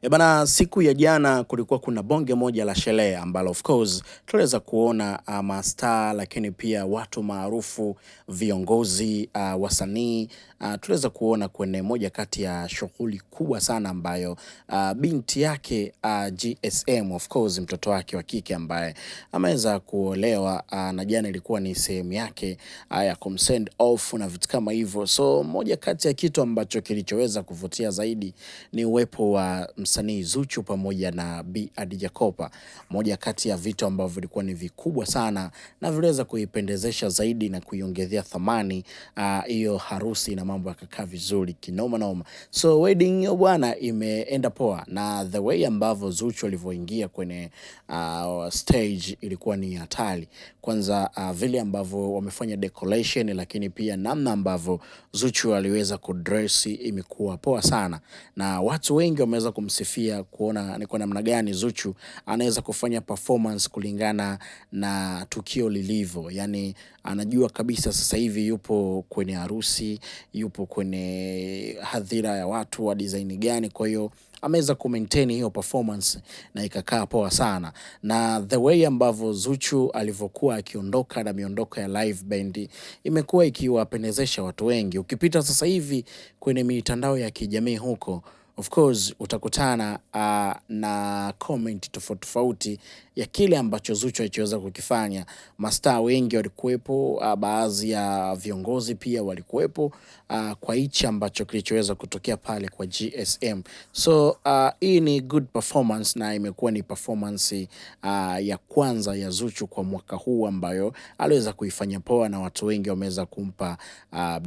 Bana, siku ya jana kulikuwa kuna bonge moja la sherehe ambalo of course tuliweza kuona mastaa, lakini pia watu maarufu, viongozi, wasanii, tuliweza kuona kwenye moja kati ya shughuli kubwa sana ambayo binti yake GSM, of course mtoto wake wa kike ambaye ameweza kuolewa, na jana ilikuwa ni sehemu yake ya kumsend off na vitu kama hivyo. So moja kati ya kitu ambacho kilichoweza kuvutia zaidi ni uwepo wa msanii Zuchu pamoja na Bi Khadija Kopa. Moja kati ya vitu ambavyo vilikuwa ni vikubwa sana na viliweza kuipendezesha zaidi na kuiongezea thamani hiyo harusi, na mambo yakakaa vizuri kinoma noma. So wedding hiyo bwana imeenda poa, na the way ambavyo Zuchu alivyoingia kwenye stage ilikuwa ni hatari. Kwanza vile ambavyo wamefanya decoration, lakini pia namna ambavyo Zuchu aliweza kudress imekuwa poa sana, na watu wengi wameweza kumsifia kuona ni kwa namna gani Zuchu anaweza kufanya performance kulingana na tukio lilivyo. Yani anajua kabisa sasa hivi yupo kwenye harusi, yupo kwenye hadhira ya watu wa design gani, kwa hiyo ameweza kumaintain hiyo performance na ikakaa poa sana. Na the way ambavyo Zuchu alivyokuwa akiondoka na miondoko ya live band imekuwa ikiwapendezesha watu wengi. Ukipita sasa hivi kwenye mitandao ya kijamii huko, of course utakutana na comment tofauti tofauti ya kile ambacho Zuchu alichoweza kukifanya. Mastaa wengi walikuwepo, baadhi ya viongozi pia walikuwepo kwa hichi ambacho kilichoweza kutokea pale kwa GSM. So hii ni good performance, na imekuwa ni performance ya kwanza ya Zuchu kwa mwaka huu ambayo aliweza kuifanya poa, na watu wengi wameweza kumpa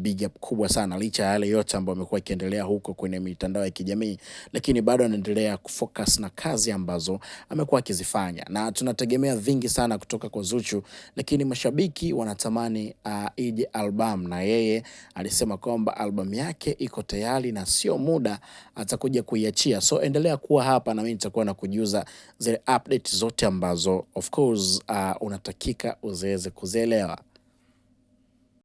big up kubwa sana, licha ya yale yote ambayo amekuwa ikiendelea huko kwenye mitandao ya kijamii, lakini bado anaendelea kufocus na kazi ambazo amekuwa akizifanya, na tunategemea vingi sana kutoka kwa Zuchu, lakini mashabiki wanatamani ije album, na yeye alisema kwamba album yake iko tayari na sio muda atakuja kuiachia. So endelea kuwa hapa na mimi nitakuwa na kujuza zile update zote ambazo of course unatakika uziweze kuzielewa.